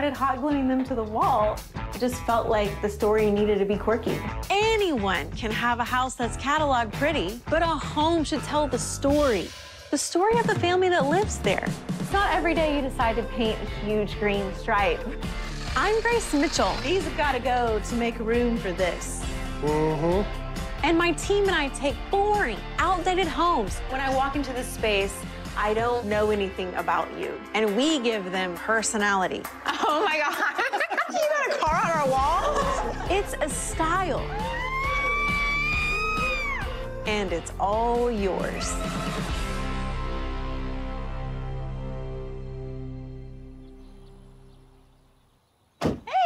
started hot gluing them to the wall, it just felt like the story needed to be quirky. Anyone can have a house that's cataloged pretty, but a home should tell the story of the family that lives there. It's not every day you decide to paint a huge green stripe. I'm Grace Mitchell. These have got to go to make room for this. And my team and I take boring, outdated homes. When I walk into this space, I don't know anything about you. And we give them personality. Oh my God. You got a car on our wall? It's a style. And it's all yours.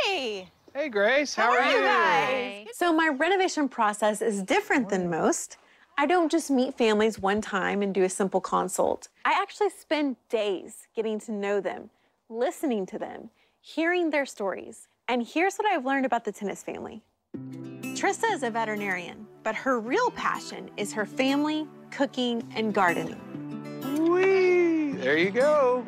Hey. Hey, Grace, how are you? Guys? So my renovation process is different than most. I don't just meet families one time and do a simple consult. I actually spend days getting to know them, listening to them, hearing their stories. And here's what I've learned about the Tennis family. Trista is a veterinarian, but her real passion is her family, cooking, and gardening. Whee! There you go.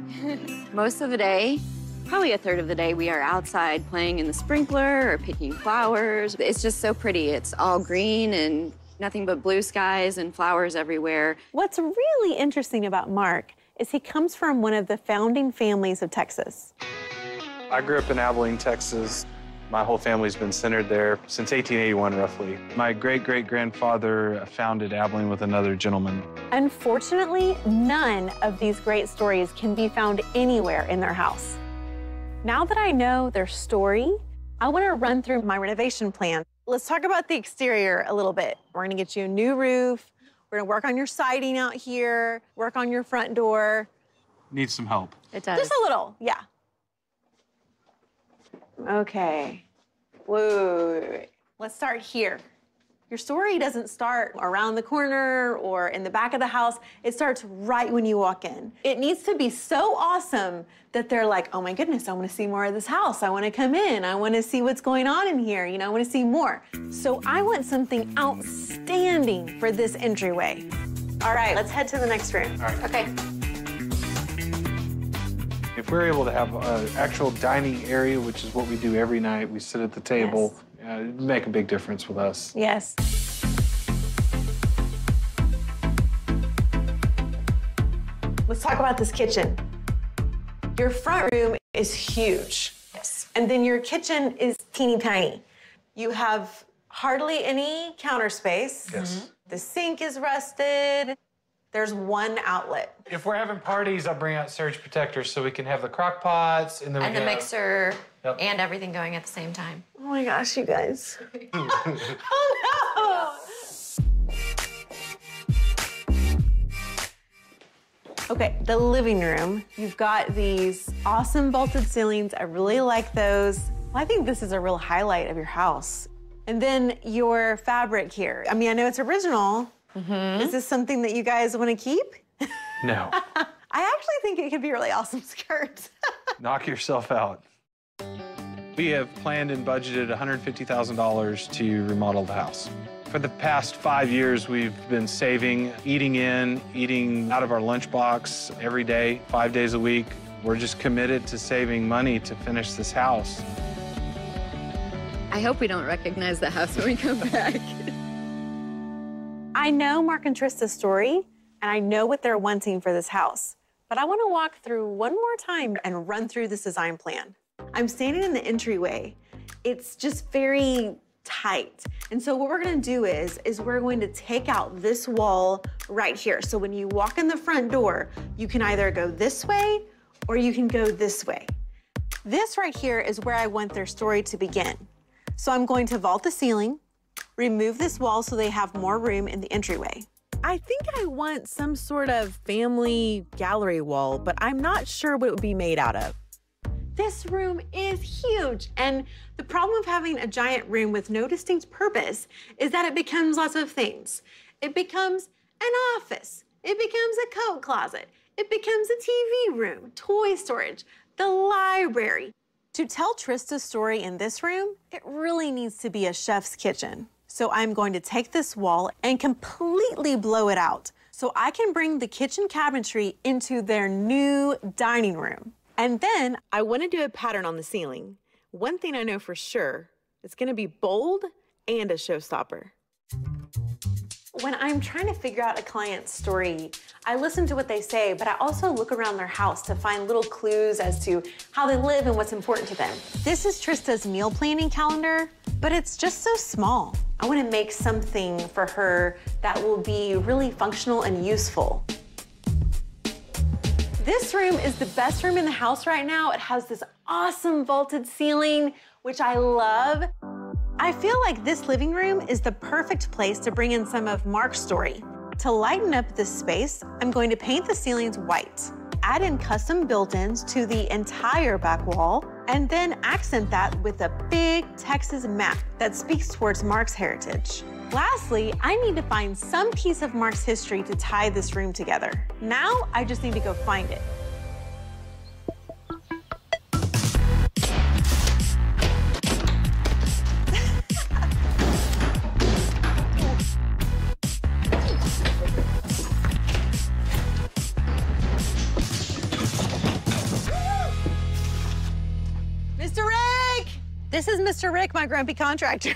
Most of the day, probably a third of the day, we are outside playing in the sprinkler or picking flowers. It's just so pretty. It's all green and nothing but blue skies and flowers everywhere. What's really interesting about Mark is he comes from one of the founding families of Texas. I grew up in Abilene, Texas. My whole family's been centered there since 1881, roughly. My great-great-grandfather founded Abilene with another gentleman. Unfortunately, none of these great stories can be found anywhere in their house. Now that I know their story, I want to run through my renovation plan. Let's talk about the exterior a little bit. We're going to get you a new roof. We're going to work on your siding out here, work on your front door. Needs some help. It does. Just a little, yeah. Okay. Whoa. Let's start here. Your story doesn't start around the corner or in the back of the house. It starts right when you walk in. It needs to be so awesome that they're like, oh my goodness, I want to see more of this house. I want to come in. I want to see what's going on in here. You know, I want to see more. So I want something outstanding for this entryway. All right, let's head to the next room. All right. Okay. If we're able to have an actual dining area, which is what we do every night, we sit at the table, it'd make a big difference with us. Yes. Let's talk about this kitchen. Your front room is huge. Yes. And then your kitchen is teeny tiny. You have hardly any counter space. Yes. The sink is rusted. There's one outlet. If we're having parties, I'll bring out surge protectors so we can have the crock pots and then And the mixer Yep. and everything going at the same time. Oh my gosh, you guys. Oh no! Okay, the living room. You've got these awesome vaulted ceilings. I really like those. Well, I think this is a real highlight of your house. And then your fabric here. I mean, I know it's original. Is this something that you guys want to keep? No. I actually think it could be a really awesome skirt. Knock yourself out. We have planned and budgeted $150,000 to remodel the house. For the past 5 years, we've been saving, eating out of our lunchbox every day, 5 days a week. We're just committed to saving money to finish this house. I hope we don't recognize the house when we come back. I know Mark and Trista's story, and I know what they're wanting for this house. But I want to walk through one more time and run through this design plan. I'm standing in the entryway. It's just very tight. And so what we're gonna do is we're going to take out this wall right here. So when you walk in the front door, you can either go this way or you can go this way. This right here is where I want their story to begin. So I'm going to vault the ceiling, remove this wall so they have more room in the entryway. I think I want some sort of family gallery wall, but I'm not sure what it would be made out of. This room is huge, and the problem of having a giant room with no distinct purpose is that it becomes lots of things. It becomes an office. It becomes a coat closet. It becomes a TV room, toy storage, the library. To tell Trista's story in this room, it really needs to be a chef's kitchen. So I'm going to take this wall and completely blow it out so I can bring the kitchen cabinetry into their new dining room. And then I want to do a pattern on the ceiling. One thing I know for sure, it's going to be bold and a showstopper. When I'm trying to figure out a client's story, I listen to what they say, but I also look around their house to find little clues as to how they live and what's important to them. This is Trista's meal planning calendar, but it's just so small. I want to make something for her that will be really functional and useful. This room is the best room in the house right now. It has this awesome vaulted ceiling, which I love. I feel like this living room is the perfect place to bring in some of Mark's story. To lighten up this space, I'm going to paint the ceilings white, add in custom built-ins to the entire back wall, and then accent that with a big Texas map that speaks towards Mark's heritage. Lastly, I need to find some piece of Mark's history to tie this room together. Now, I just need to go find it. Mr. Rick! This is Mr. Rick, my grumpy contractor.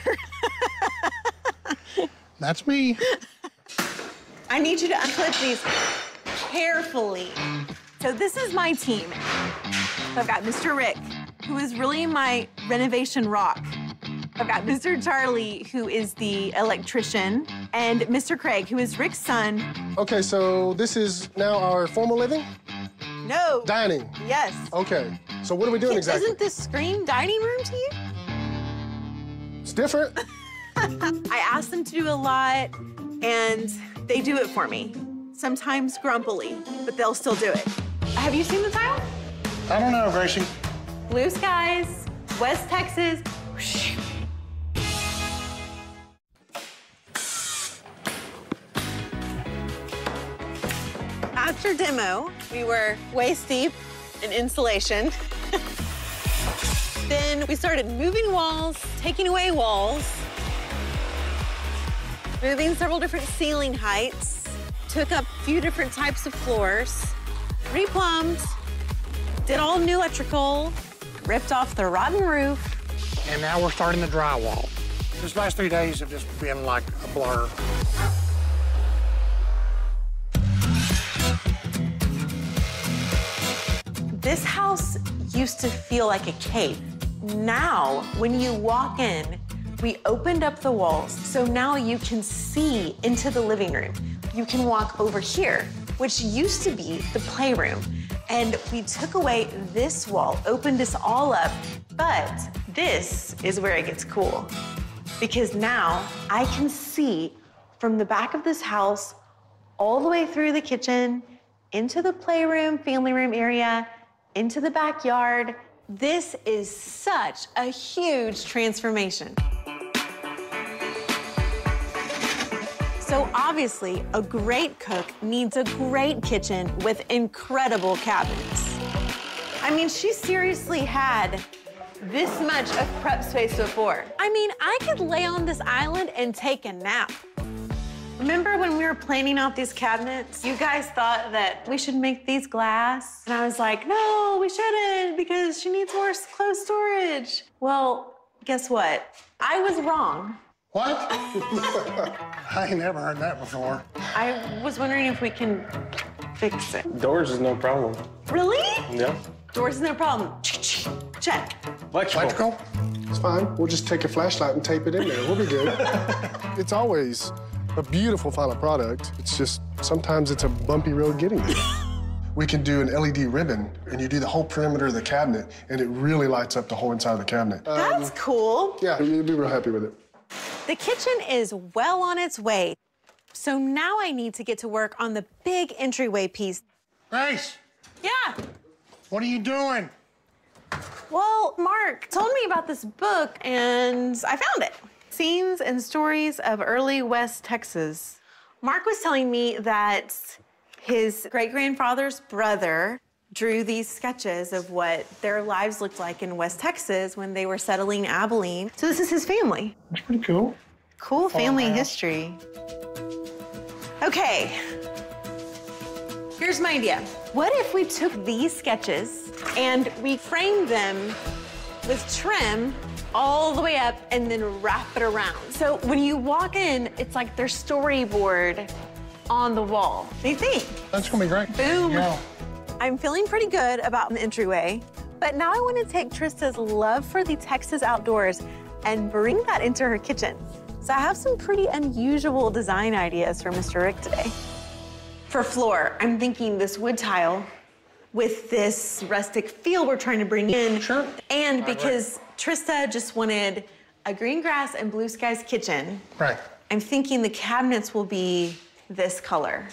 That's me. I need you to unclip these carefully. So this is my team. I've got Mr. Rick, who is really my renovation rock. I've got Mr. Charlie, who is the electrician, and Mr. Craig, who is Rick's son. Okay, so this is now our formal living? No. Dining? Yes. Okay, so what are we doing exactly? Isn't this scream dining room to you? It's different. I ask them to do a lot, and they do it for me. Sometimes grumpily, but they'll still do it. Have you seen the tile? I don't know, Gracie. Blue skies, West Texas. Whoosh. After demo, we were waist deep in insulation. Then we started moving walls, taking away walls, moving several different ceiling heights, took up a few different types of floors, replumbed, did all new electrical, ripped off the rotten roof. And now we're starting the drywall. These last 3 days have just been like a blur. This house used to feel like a cave. Now, when you walk in, we opened up the walls, so now you can see into the living room. You can walk over here, which used to be the playroom. And we took away this wall, opened this all up, but this is where it gets cool. Because now I can see from the back of this house all the way through the kitchen, into the playroom, family room area, into the backyard. This is such a huge transformation. So obviously, a great cook needs a great kitchen with incredible cabinets. I mean, she seriously had this much of prep space before. I mean, I could lay on this island and take a nap. Remember when we were planning out these cabinets? You guys thought that we should make these glass. And I was like, no, we shouldn't, because she needs more closed storage. Well, guess what? I was wrong. What? I ain't never heard that before. I was wondering if we can fix it. Doors is no problem. Really? Yeah. Doors is no problem. Check. Electrical? It's fine. We'll just take a flashlight and tape it in there. We'll be good. It's always a beautiful final product. It's just sometimes it's a bumpy road getting there. We can do an LED ribbon, and you do the whole perimeter of the cabinet, and it really lights up the whole inside of the cabinet. That's cool. Yeah, you'll be real happy with it. The kitchen is well on its way. So now I need to get to work on the big entryway piece. Grace, Yeah. what are you doing? Well, Mark told me about this book, and I found it. Scenes and Stories of Early West Texas. Mark was telling me that his great-grandfather's brother drew these sketches of what their lives looked like in West Texas when they were settling Abilene. So this is his family. That's pretty cool. Cool family Farmhouse. history. Okay. Here's my idea. What if we took these sketches and we framed them with trim all the way up and then wrap it around? So when you walk in, it's like their storyboard on the wall. What do you think? That's gonna be great. Boom. Yeah. I'm feeling pretty good about the entryway, but now I want to take Trista's love for the Texas outdoors and bring that into her kitchen. So I have some pretty unusual design ideas for Mr. Rick today. For floor, I'm thinking this wood tile with this rustic feel we're trying to bring in. Sure. And because Trista just wanted a green grass and blue skies kitchen, Right. I'm thinking the cabinets will be this color.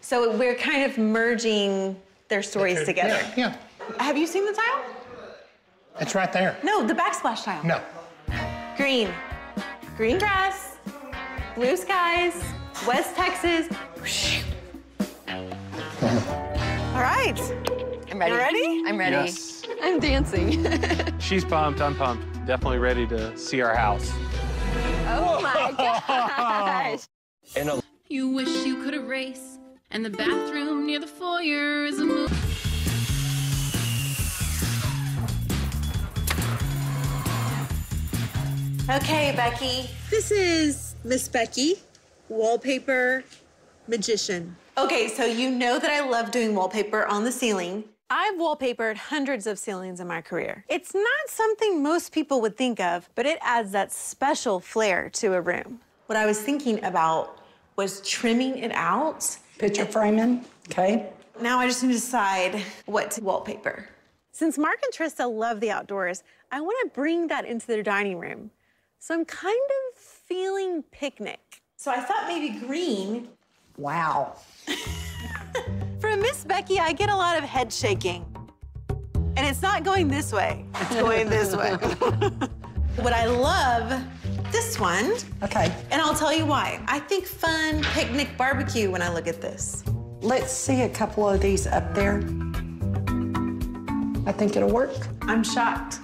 So we're kind of merging their stories together. Yeah. Have you seen the tile? It's right there. No, the backsplash tile. No. Green. Green grass, blue skies, West Texas. All right. I'm ready. You ready? I'm ready. Yes. I'm dancing. She's pumped, I'm pumped. Definitely ready to see our house. Oh my gosh. You wish you could erase, and the bathroom near the foyer is a movie. Okay, Becky. This is Miss Becky, wallpaper magician. Okay, so you know that I love doing wallpaper on the ceiling. I've wallpapered hundreds of ceilings in my career. It's not something most people would think of, but it adds that special flair to a room. What I was thinking about was trimming it out. Picture framing, okay? Now I just need to decide what to wallpaper. Since Mark and Trista love the outdoors, I want to bring that into their dining room. So I'm kind of feeling picnic. So I thought maybe green. Wow. From Miss Becky, I get a lot of head shaking. And it's not going this way, it's going this way. But I love this one. Okay, And I'll tell you why. I think fun picnic barbecue when I look at this. let's see a couple of these up there. I think it'll work. I'm shocked.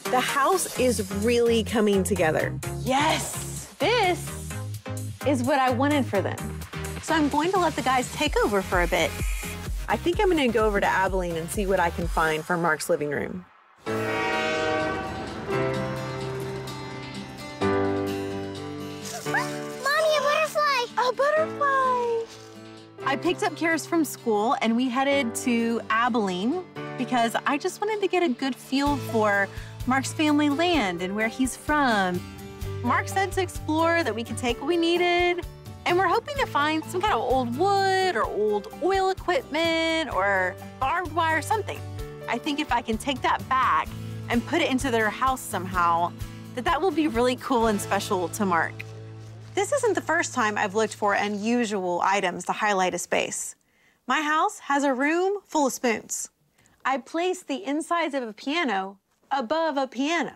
The house is really coming together. Yes, this is what I wanted for them. So I'm going to let the guys take over for a bit. I think I'm gonna go over to Abilene and see what I can find for Mark's living room. Mommy, a butterfly! A butterfly! I picked up Karis from school and we headed to Abilene because I just wanted to get a good feel for Mark's family land and where he's from. Mark said to explore, that we could take what we needed, and we're hoping to find some kind of old wood or old oil equipment or barbed wire or something. I think if I can take that back and put it into their house somehow, that will be really cool and special to Mark. This isn't the first time I've looked for unusual items to highlight a space. My house has a room full of spoons. I placed the insides of a piano above a piano.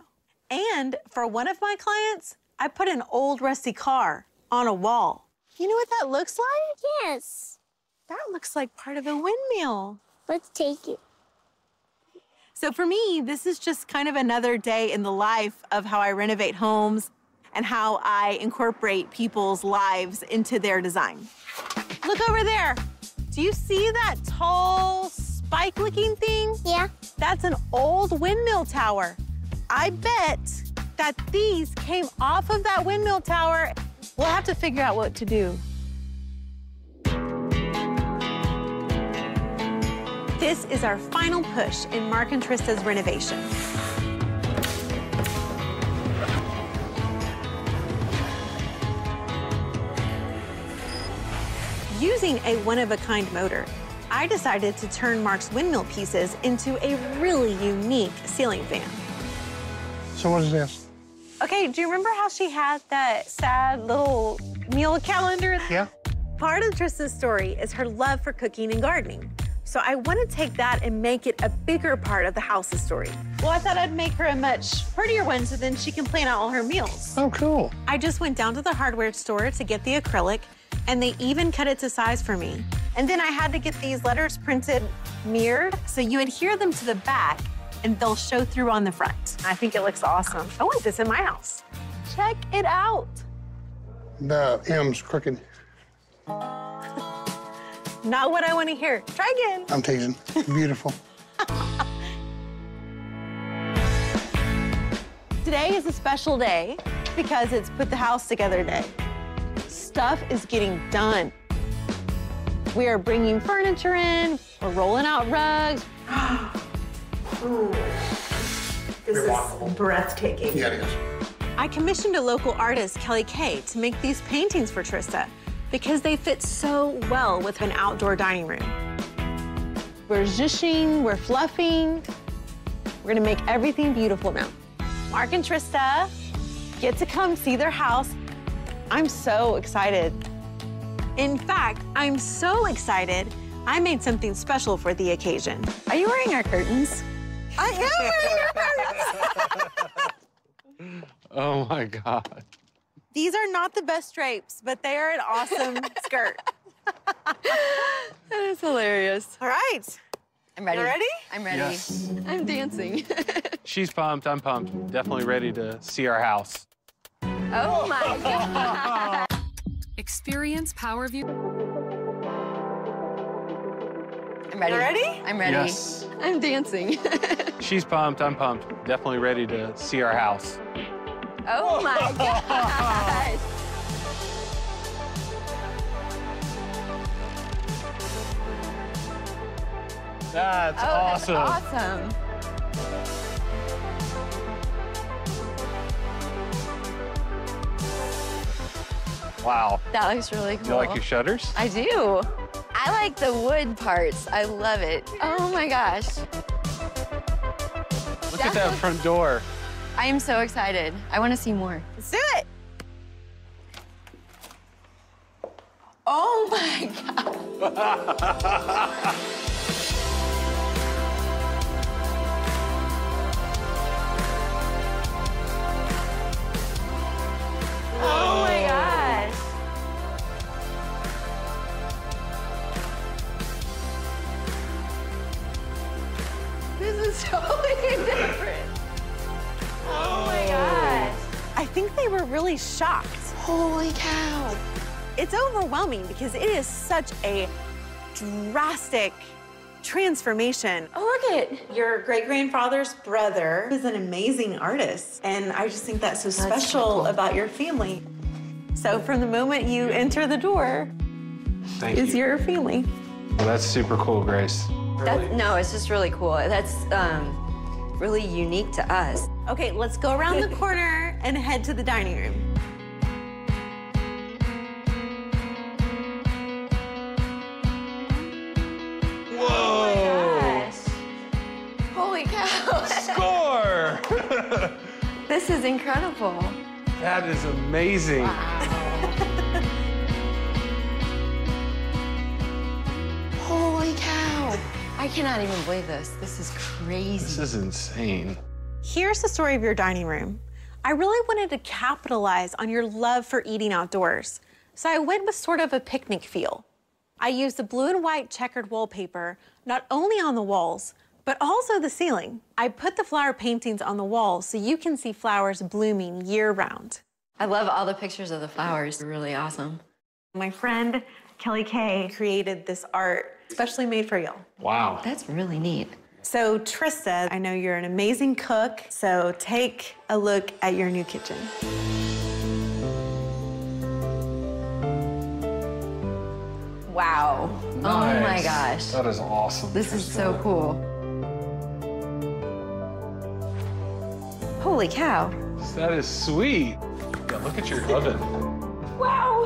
And for one of my clients, I put an old rusty car on a wall. You know what that looks like? Yes. That looks like part of a windmill. Let's take it. So for me, this is just kind of another day in the life of how I renovate homes and how I incorporate people's lives into their design. Look over there. Do you see that tall, spike-looking thing? Yeah. That's an old windmill tower. I bet that these came off of that windmill tower. We'll have to figure out what to do. This is our final push in Mark and Trista's renovation. Using a one-of-a-kind motor, I decided to turn Mark's windmill pieces into a really unique ceiling fan. So what is this? Okay, do you remember how she had that sad little meal calendar? Yeah. Part of Trista's story is her love for cooking and gardening. So I want to take that and make it a bigger part of the house's story. Well, I thought I'd make her a much prettier one so then she can plan out all her meals. Oh, cool. I just went down to the hardware store to get the acrylic, and they even cut it to size for me. And then I had to get these letters printed mirrored, so you adhere them to the back, and they'll show through on the front. I think it looks awesome. I want this in my house. Check it out. The M's crooked. Not what I want to hear. Try again. I'm teasing. Beautiful. Today is a special day because it's put the house together day. Stuff is getting done. We are bringing furniture in, we're rolling out rugs. Ooh. This is breathtaking. Yeah, it is. I commissioned a local artist, Kelly Kay, to make these paintings for Trista because they fit so well with an outdoor dining room. We're zhishing, we're fluffing. We're gonna make everything beautiful now. Mark and Trista get to come see their house. I'm so excited. In fact, I'm so excited, I made something special for the occasion. Are you wearing our curtains? I am wearing your curtains. Oh my God. These are not the best drapes, but they are an awesome skirt. That is hilarious. All right. I'm ready. You ready? I'm ready. Yes. I'm dancing. She's pumped, I'm pumped. Definitely ready to see our house. Oh my God. Experience Power View. I'm ready. You ready? I'm ready. Yes. I'm dancing. She's pumped, I'm pumped. Definitely ready to see our house. Oh my gosh. That's Oh, awesome. that's awesome. Wow. That looks really cool. You like your shutters? I do. I like the wood parts. I love it. Oh my gosh. Look at that front door. I am so excited. I want to see more. Let's do it. Oh my God. Oh my gosh. This is totally different. Oh my gosh. I think they were really shocked. Holy cow. It's overwhelming because it is such a drastic transformation. Oh, look it. Your great-grandfather's brother is an amazing artist, and I just think that's so special cool. about your family. So from the moment you enter the door Thank is you. your family. Well, that's super cool, Grace. No, it's just really cool. That's really unique to us. Okay, let's go around the corner and head to the dining room. Whoa! Holy cow. Score! This is incredible. That is amazing. Holy cow. I cannot even believe this. This is crazy. This is insane. Here's the story of your dining room. I really wanted to capitalize on your love for eating outdoors, so I went with sort of a picnic feel. I used the blue and white checkered wallpaper, not only on the walls, but also the ceiling. I put the flower paintings on the walls so you can see flowers blooming year-round. I love all the pictures of the flowers. They're really awesome. My friend, Kelly Kay, created this art especially made for y'all. Wow. That's really neat. So Trista, I know you're an amazing cook, so take a look at your new kitchen. Wow. Nice. Oh my gosh. That is awesome. This is so cool. Holy cow. That is sweet. Yeah, look at your oven. Wow.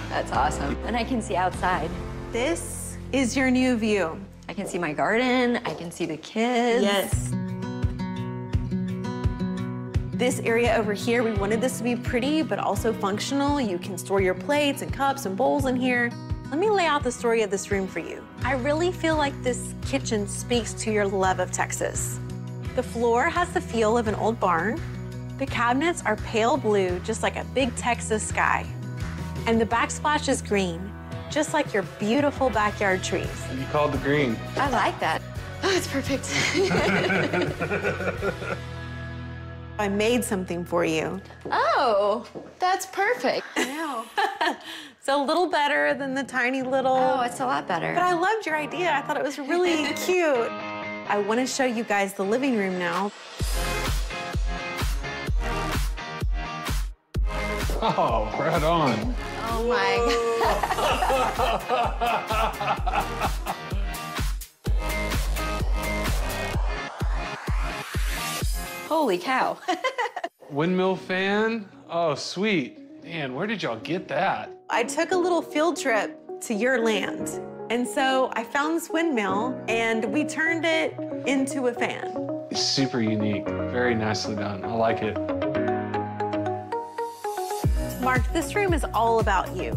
That's awesome. And I can see outside. This is your new view. I can see my garden. I can see the kids. Yes. This area over here, we wanted this to be pretty, but also functional. You can store your plates and cups and bowls in here. Let me lay out the story of this room for you. I really feel like this kitchen speaks to your love of Texas. The floor has the feel of an old barn. The cabinets are pale blue, just like a big Texas sky. And the backsplash is green, just like your beautiful backyard trees. You called the green. I like that. Oh, it's perfect. I made something for you. Oh, that's perfect. I know. It's a little better than the tiny little. Oh, it's a lot better. But I loved your idea. I thought it was really cute. I want to show you guys the living room now. Oh, right on. Oh my God. Holy cow. Windmill fan? Oh, sweet. Man, where did y'all get that? I took a little field trip to your land. And so I found this windmill and we turned it into a fan. It's super unique. Very nicely done. I like it. Mark, this room is all about you.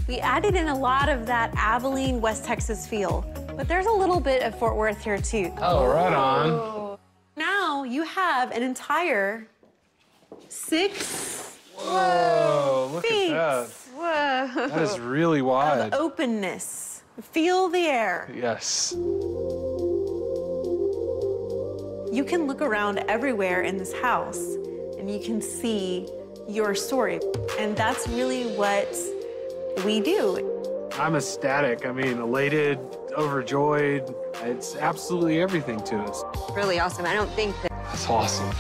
We added in a lot of that Abilene, West Texas feel, but there's a little bit of Fort Worth here too. Oh, right on. Now you have an entire 6 Whoa, look feet at that. Whoa. That is really wide. of openness. Feel the air. Yes. You can look around everywhere in this house and you can see your story. And that's really what we do. I'm ecstatic. I mean, elated, overjoyed. It's absolutely everything to us. Really awesome. I don't think that That's awesome.